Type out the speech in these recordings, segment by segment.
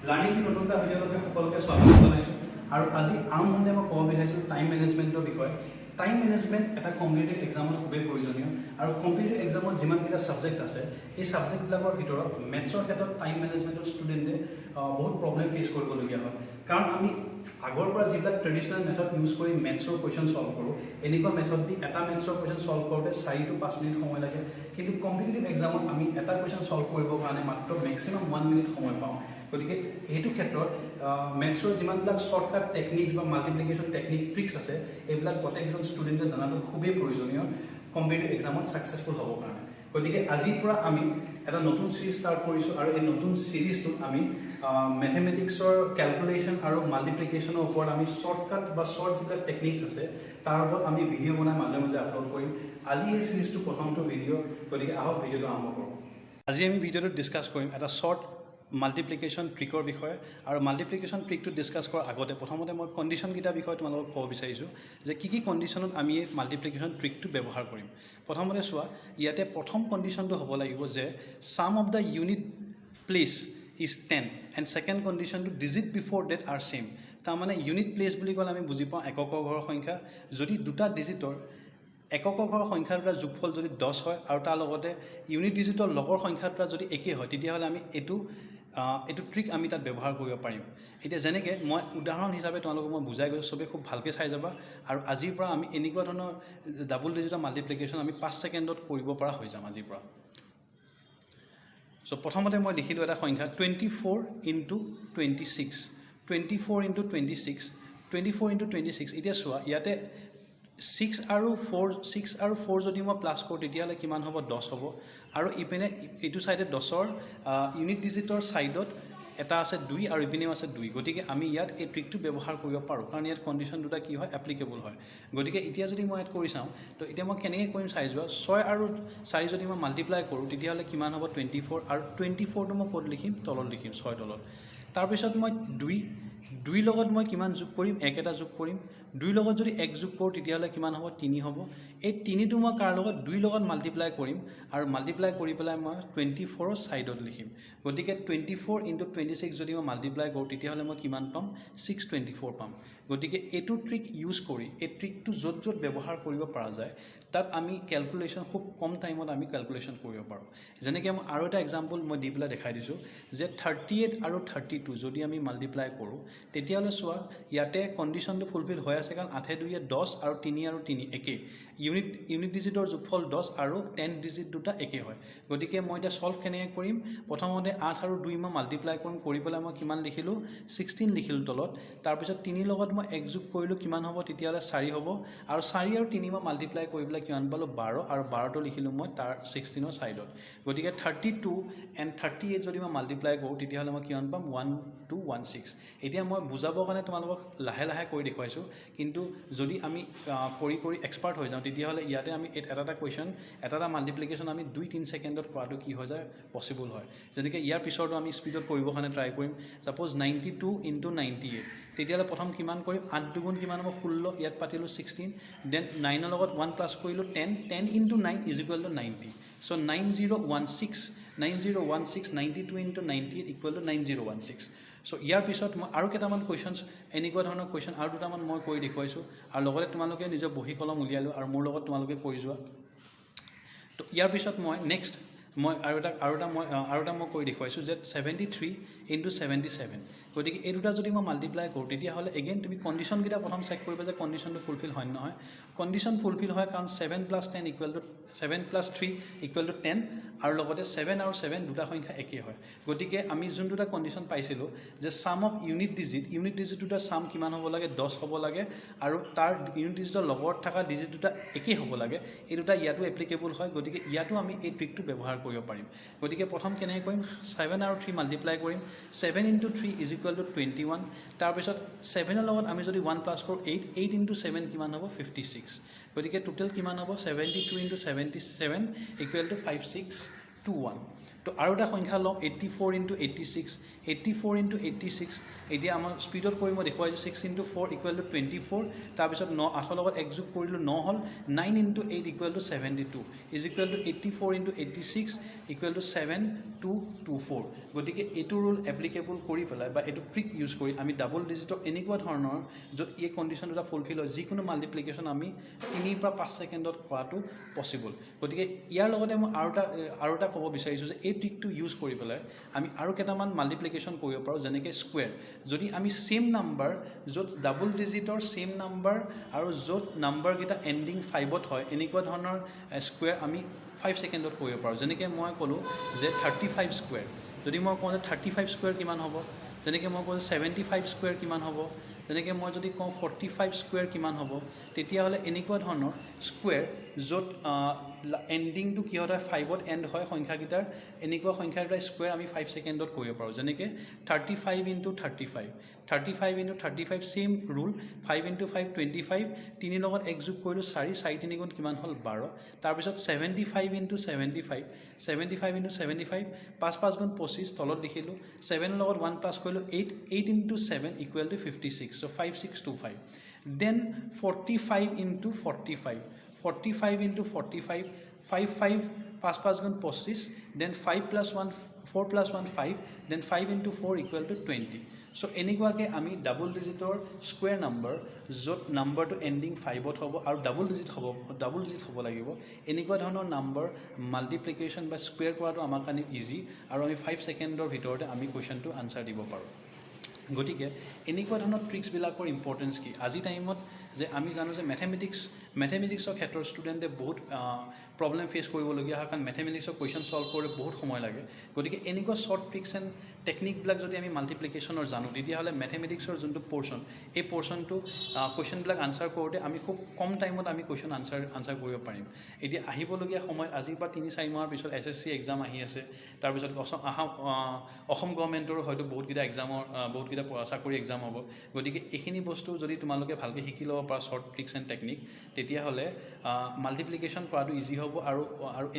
Learning নতুনকৈ ভিডিঅ'লৈকে সকলোকে স্বাগতম জনাইছোঁ আৰু আজি আৰম্ভণিতে মই ক'ব বিচাৰিছোঁ টাইম মেনেজমেণ্টৰ বিষয়ে। টাইম মেনেজমেণ্ট এটা কম্পিটিটিভ এক্সামত খুবেই প্ৰয়োজনীয় আৰু কম্পিটিটিভ এক্সামত যিমানকেইটা ছাবজেক্ট আছে এই ছাবজেক্টবিলাকৰ ভিতৰত মেথছৰ ক্ষেত্ৰত টাইম মেনেজমেণ্টৰ ষ্টুডেণ্টে বহুত প্ৰব্লেম ফেচ কৰিবলগীয়া হয়। কাৰণ আমি আগৰ পৰা যিবিলাক ট্ৰেডিশ্যনেল মেথড ইউজ কৰি মেথছৰ কুৱেশ্যন ছল্ভ কৰোঁ, এনেকুৱা মেথড দি এটা মেথছৰ কুৱেশ্যন ছল্ভ কৰোঁতে 4 to 5 মিনিট সময় লাগে। কিন্তু কম্পিটিটিভ এক্সামত আমি এটা কুৱেশ্যন ছল্ভ কৰিবৰ কাৰণে মাত্ৰ মেক্সিমাম 1 মিনিট সময় পাওঁ। গতিকে এইটো ক্ষেত্ৰত মেথছৰ যিমানবিলাক শ্বৰ্টকাট টেকনিক্স বা মাল্টিপ্লিকেশ্যন টেকনিক ট্ৰিক্স আছে এইবিলাক প্ৰত্যেকজন ষ্টুডেণ্টে জনাটো খুবেই প্ৰয়োজনীয় কম্পিটিটিভ এক্সামত ছাকচেছফুল হ'বৰ কাৰণে। গতিকে আজিৰ পৰা আমি এটা নতুন চিৰিজ ষ্টাৰ্ট কৰিছোঁ আৰু এই নতুন চিৰিজটোত আমি মেথমেটিক্সৰ কেলকুলেশ্যন আৰু মাল্টিপ্লিকেশ্যনৰ ওপৰত আমি শ্বৰ্টকাট বা শ্বৰ্ট যিবিলাক টেকনিক্স আছে তাৰ ওপৰত আমি ভিডিঅ' বনাই মাজে মাজে আপলোড কৰিম। আজি এই চিৰিজটো প্ৰথমটো ভিডিঅ', গতিকে আহক ভিডিঅ'টো আৰম্ভ কৰোঁ। আজি আমি ভিডিঅ'টোত ডিছকাছ কৰিম এটা শ্বৰ্ট মাল্টিপ্লিকেশ্যন ট্ৰিকৰ বিষয়ে। আৰু মাল্টিপ্লিকেশ্যন ট্ৰিকটো ডিছকাছ কৰাৰ আগতে প্ৰথমতে মই কণ্ডিশ্যনকেইটাৰ বিষয়ে তোমালোকক ক'ব বিচাৰিছোঁ যে কি কণ্ডিশ্যনত আমি এই মাল্টিপ্লিকেশ্যন ট্ৰিকটো ব্যৱহাৰ কৰিম। প্ৰথমতে চোৱা, ইয়াতে প্ৰথম কণ্ডিশ্যনটো হ'ব লাগিব যে sum of the unit place is 10 and second কণ্ডিশ্যনটো digit before that are same. তাৰমানে ইউনিট প্লেচ বুলি ক'লে আমি বুজি পাওঁ একক ঘৰৰ সংখ্যা। যদি দুটা ডিজিটৰ একক ঘৰৰ সংখ্যা দুটা যোগফল যদি 10 হয় আৰু তাৰ লগতে ইউনিট ডিজিটৰ লগৰ সংখ্যা দুটা যদি একেই হয় তেতিয়াহ'লে আমি এইটো ট্ৰিক আমি তাত ব্যৱহাৰ কৰিব পাৰিম। এতিয়া যেনেকৈ মই উদাহৰণ হিচাপে তোমালোকক মই বুজাই গৈছোঁ, চবেই খুব ভালকৈ চাই যাবা। আৰু আজিৰ পৰা আমি এনেকুৱা ধৰণৰ ডাবল ডিজিটৰ মাল্টিপ্লিকেশ্যন আমি 5 ছেকেণ্ডত কৰিব পৰা হৈ যাম আজিৰ পৰা। চ' প্ৰথমতে মই লিখিলোঁ এটা সংখ্যা 24 into 26, 24 into 26, 24 into 26। এতিয়া চোৱা, ইয়াতে 6 আৰু 4 যদি মই প্লাছ কৰোঁ তেতিয়াহ'লে কিমান হ'ব? 10 হ'ব। আৰু ইপিনে এইটো ছাইডে 10ৰ ইউনিট ডিজিটৰ ছাইডত এটা আছে 2 আৰু ইপিনেও আছে 2। গতিকে আমি ইয়াত এই ট্ৰিকটো ব্যৱহাৰ কৰিব পাৰোঁ কাৰণ ইয়াত কণ্ডিশ্যন দুটা কি হয়? এপ্লিকেবল হয়। গতিকে এতিয়া যদি মই ইয়াত কৰি চাওঁ তো এতিয়া মই কেনেকৈ কৰিম চাই যোৱা। 6 আৰু 4 যদি মই মাল্টিপ্লাই কৰোঁ তেতিয়াহ'লে কিমান হ'ব? 24। আৰু 24টো মই ক'ত লিখিম? তলত লিখিম, 6 তলত। তাৰপিছত মই 2 লগত মই কিমান যোগ কৰিম? 1 এটা যোগ কৰিম। 2 লগত যদি 1 যোগ কৰোঁ তেতিয়াহ'লে কিমান হ'ব? 3 হ'ব। এই 3টো মই কাৰ লগত? 2 লগত মাল্টিপ্লাই কৰিম আৰু মাল্টিপ্লাই কৰি পেলাই মই 24ৰ ছাইডত লিখিম। গতিকে 24 into 26 যদি মই মাল্টিপ্লাই কৰোঁ তেতিয়াহ'লে মই কিমান পাম? 624 পাম। গতিকে এইটো ট্ৰিক ইউজ কৰি এই ট্ৰিকটো য'ত য'ত ব্যৱহাৰ কৰিব পৰা যায় তাত আমি কেলকুলেশ্যন খুব কম টাইমত আমি কেলকুলেশ্যন কৰিব পাৰোঁ। যেনেকৈ মই আৰু এটা এক্সাম্পল মই দি পেলাই দেখাই দিছোঁ যে 38 আৰু 32 যদি আমি মাল্টিপ্লাই কৰোঁ তেতিয়াহ'লে চোৱা, ইয়াতে কণ্ডিশ্যনটো ফুলফিল হৈ আছে কাৰণ 8 2 10 আৰু 3 আৰু 3 একে। ইউনিট ডিজিটৰ যোগফল 10 আৰু 10 ডিজিট দুটা একে হয়। গতিকে মই এতিয়া ছল্ভ কেনেকৈ কৰিম? প্ৰথমতে 8 আৰু 2 মই মাল্টিপ্লাই কৰিম, কৰি পেলাই মই কিমান লিখিলোঁ? 16 লিখিলোঁ তলত। তাৰপিছত 3 লগত মই 1 যোগ কৰিলোঁ, কিমান হ'ব? তেতিয়াহ'লে 4 হ'ব। আৰু 4 আৰু 3 মই মাল্টিপ্লাই কৰি পেলাই কিমান পালোঁ? 12। আৰু 12টো লিখিলোঁ মই তাৰ 16ৰ ছাইডত। গতিকে 32 and 38 যদি মই মাল্টিপ্লাই কৰোঁ তেতিয়াহ'লে মই কিমান পাম? 1216। এতিয়া মই বুজাবৰ কাৰণে তোমালোকক লাহে লাহে কৰি দেখুৱাইছোঁ, কিন্তু যদি আমি কৰি এক্সপাৰ্ট হৈ যাওঁ তেতিয়াহ'লে ইয়াতে আমি এটা কুৱেশ্যন এটা মাল্টিপ্লিকেশ্যন আমি 2-3 ছেকেণ্ডত কৰাটো কি হৈ যায়? পচিবল হয়। যেনেকৈ ইয়াৰ পিছতো আমি স্পীডত কৰিবৰ কাৰণে ট্ৰাই কৰিম। ছাপ'জ 92 into 98, তেতিয়াহ'লে প্ৰথম কিমান কৰিম? 8 দুগুণ কিমান হ'ব? 16। ইয়াত পাতিলোঁ 16। দেন 9ৰ লগত 1 প্লাছ কৰিলোঁ 10। 10 into 9 is equal to 90. So' 9016, 92 into 98 equal to 9016. চ' ইয়াৰ পিছত মই আৰু কেইটামান কুৱেশ্যনছ এনেকুৱা ধৰণৰ কুৱেশ্যন আৰু দুটামান মই কৰি দেখুৱাইছোঁ আৰু লগতে তোমালোকে নিজৰ বহী কলম উলিয়াই লোৱা আৰু মোৰ লগত তোমালোকে কৰি যোৱা। তো ইয়াৰ পিছত মই নেক্সট মই আৰু এটা মই কৰি দেখুৱাইছোঁ যে 73 into 77। গতিকে এই দুটা যদি মই মাল্টিপ্লাই কৰোঁ তেতিয়াহ'লে এগেইন তুমি কণ্ডিশ্যনকেইটা প্ৰথম চেক কৰিবা যে কণ্ডিশ্যনটো ফুলফিল হয় নহয়। কণ্ডিশ্যন ফুলফিল হয় কাৰণ 7 + 3 = 10 আৰু লগতে 7 আৰু 7 দুটা সংখ্যা একেই হয়। গতিকে আমি যোন দুটা কণ্ডিশ্যন পাইছিলোঁ যে ছাম অফ ইউনিট ডিজিট দুটা ছাম কিমান হ'ব লাগে? 10 হ'ব লাগে আৰু তাৰ ইউনিট ডিজিটৰ লগত থকা ডিজিট দুটা একেই হ'ব লাগে। এই দুটা ইয়াতো এপ্লিকেবল হয়। গতিকে ইয়াতো আমি এই ট্ৰিকটো ব্যৱহাৰ কৰিব পাৰিম। গতিকে প্ৰথম কেনেকৈ কৰিম? 7 আৰু 3 মাল্টিপ্লাই কৰিম। 7 into 3 is equal to 21। তাৰপিছত 7ৰ লগত আমি যদি 1 প্লাছ কৰোঁ 8 into 7 কিমান হ'ব? 56। গতিকে টোটেল কিমান হ'ব? 72 into 77 equal to 5621। তো আৰু এটা সংখ্যা লওঁ 84 into 86 84 into 86 এতিয়া আমাৰ স্পীডত কৰি মই দেখুৱাইছোঁ 6 into 4 equal to 24 তাৰপিছত 9 8 লগত এক যোগ কৰিলোঁ 9 হ'ল 9 into 8 equal to 72 is equal to 84 into 86 equal to 7224 গতিকে এইটো ৰুল এপ্লিকেবল কৰি পেলাই বা এইটো ট্ৰিক ইউজ কৰি আমি ডাবল ডিজিটৰ এনেকুৱা ধৰণৰ য'ত এই কণ্ডিশ্যন দুটা ফুলফিল হয় যিকোনো মাল্টিপ্লিকেশ্যন আমি 3 পৰা 5 ছেকেণ্ডত কৰাটো পচিবল গতিকে ইয়াৰ লগতে মই আৰু এটা ক'ব বিচাৰিছোঁ যে এই ট্ৰিকটো ইউজ কৰি পেলাই আমি আৰু কেইটামান মাল্টিপ্লিকেশ্যন কৰিব পাৰোঁ যেনেকৈ স্কুৱেৰ যদি আমি সেম নাম্বাৰ য'ত ডাবল ডিজিটৰ সেম নাম্বাৰ আৰু য'ত নাম্বাৰকেইটা এণ্ডিং 5ত হয় এনেকুৱা ধৰণৰ স্কুৱেৰ আমি 5 ছেকেণ্ডত কৰিব পাৰোঁ যেনেকৈ মই ক'লোঁ যে 35 স্কুৱেৰ যদি মই কওঁ যে 35 স্কুৱেৰ কিমান হ'ব যেনেকৈ মই কওঁ যে 75 স্কুৱেৰ কিমান হ'ব যেনেকৈ মই যদি কওঁ 45 স্কুৱেৰ কিমান হ'ব তেতিয়াহ'লে এনেকুৱা ধৰণৰ স্কুৱেৰ য'ত এণ্ডিংটো কিহত হয় 5ত এণ্ড হয় সংখ্যাকেইটাৰ এনেকুৱা সংখ্যাকেইটাৰ স্কুৱেৰ আমি 5 ছেকেণ্ডত কৰিব পাৰোঁ যেনেকৈ 35 into 35 35 into 35 same rule 5 into 5 25 3 লগত এক যোগ কৰিলোঁ 4 4 3 গুণ কিমান হ'ল 12 তাৰপিছত 75 into 75 75 into 75 5 5 গুণ 25 তলত লিখিলোঁ 7 লগত 1 প্লাছ কৰিলোঁ 8 8 into 7 equal to 56 so 5625 then 45 into 45 45 into 45 5 5 5 গুণ 25 then 5 plus 1 4 plus 1 5 then 5 into 4 equal to 20 so এনেকুৱাকৈ আমি ডাবল ডিজিটৰ স্কুৱেৰ নাম্বাৰ য'ত নাম্বাৰটো এণ্ডিং 5ত হ'ব আৰু ডাবল ডিজিট হ'ব লাগিব এনেকুৱা ধৰণৰ নাম্বাৰ মাল্টিপ্লিকেশ্যন বা স্কুৱেৰ কৰাটো আমাৰ কাৰণে ইজি আৰু আমি 5 ছেকেণ্ডৰ ভিতৰতে আমি কুৱেশ্যনটো আনচাৰ দিব পাৰোঁ গতিকে এনেকুৱা ধৰণৰ ট্ৰিক্সবিলাকৰ ইম্পৰ্টেঞ্চ কি আজি টাইমত যে আমি জানো যে মেথমেটিক্সৰ ক্ষেত্ৰত ষ্টুডেণ্টে বহুত প্ৰব্লেম ফেচ কৰিবলগীয়া হয় কাৰণ মেথমেটিক্সৰ কুৱেশ্যন ছল্ভ কৰিবলৈ বহুত সময় লাগে গতিকে এনেকুৱা শ্বৰ্ট ট্ৰিক্স এণ্ড টেকনিকবিলাক যদি আমি মাল্টিপ্লিকেশ্যনৰ জানো তেতিয়াহ'লে মেথমেটিক্সৰ যোনটো পৰ্চন এই পৰ্চনটো কুৱেশ্যনবিলাক আনচাৰ কৰোঁতে আমি খুব কম টাইমত আমি কুৱেশ্যন আনচাৰ কৰিব পাৰিম এতিয়া আহিবলগীয়া সময়ত আজিৰ পৰা 3-4 মাহৰ পিছত SSC এক্সাম আহি আছে তাৰপিছত অসম গভৰ্ণমেণ্টৰো হয়তো বহুতকেইটা চাকৰি এক্সাম হ'ব গতিকে এইখিনি বস্তু যদি তোমালোকে ভালকৈ শিকি ল'ব পাৰা শ্বৰ্ট ট্ৰিক্স এণ্ড টেকনিক তেতিয়াহ'লে মাল্টিপ্লিকেশ্যন কৰাটো ইজি হ'ব আৰু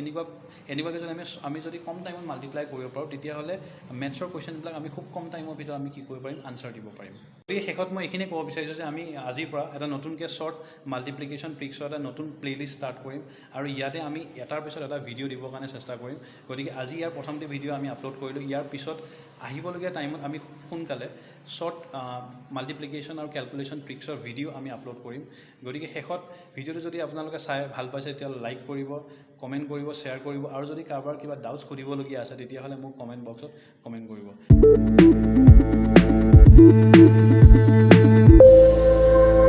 এনেকুৱাকৈ যদি আমি যদি কম টাইমত মাল্টিপ্লাই কৰিব পাৰোঁ তেতিয়াহ'লে মেথছৰ কুৱেশ্যনবিলাক আমি খুব কম টাইমৰ ভিতৰত আমি কি কৰিব পাৰিম আনচাৰ দিব পাৰিম গতিকে শেষত মই এইখিনি ক'ব বিচাৰিছোঁ যে আমি আজিৰ পৰা এটা নতুনকৈ শ্বৰ্ট মাল্টিপ্লিকেশ্যন ট্ৰিক্সৰ এটা নতুন প্লে'লিষ্ট ষ্টাৰ্ট কৰিম আৰু ইয়াতে আমি এটাৰ পিছত এটা ভিডিঅ' দিবৰ কাৰণে চেষ্টা কৰিম গতিকে আজি ইয়াৰ প্ৰথমটো ভিডিঅ' আমি আপলোড কৰিলোঁ ইয়াৰ পিছত আহিবলগীয়া টাইমত আমি সোনকালে শ্বৰ্ট মাল্টিপ্লিকেশ্যন আৰু কেলকুলেশ্যন ট্ৰিক্সৰ ভিডিঅ' আমি আপলোড কৰিম গতিকে শেষত ভিডিঅ'টো যদি আপোনালোকে চাই ভাল পাইছে তেতিয়াহ'লে লাইক কৰিব কমেণ্ট কৰিব শ্বেয়াৰ কৰিব আৰু যদি কাৰোবাৰ কিবা ডাউটছ সুধিবলগীয়া আছে তেতিয়াহ'লে মোক কমেণ্ট বক্সত কমেণ্ট কৰিব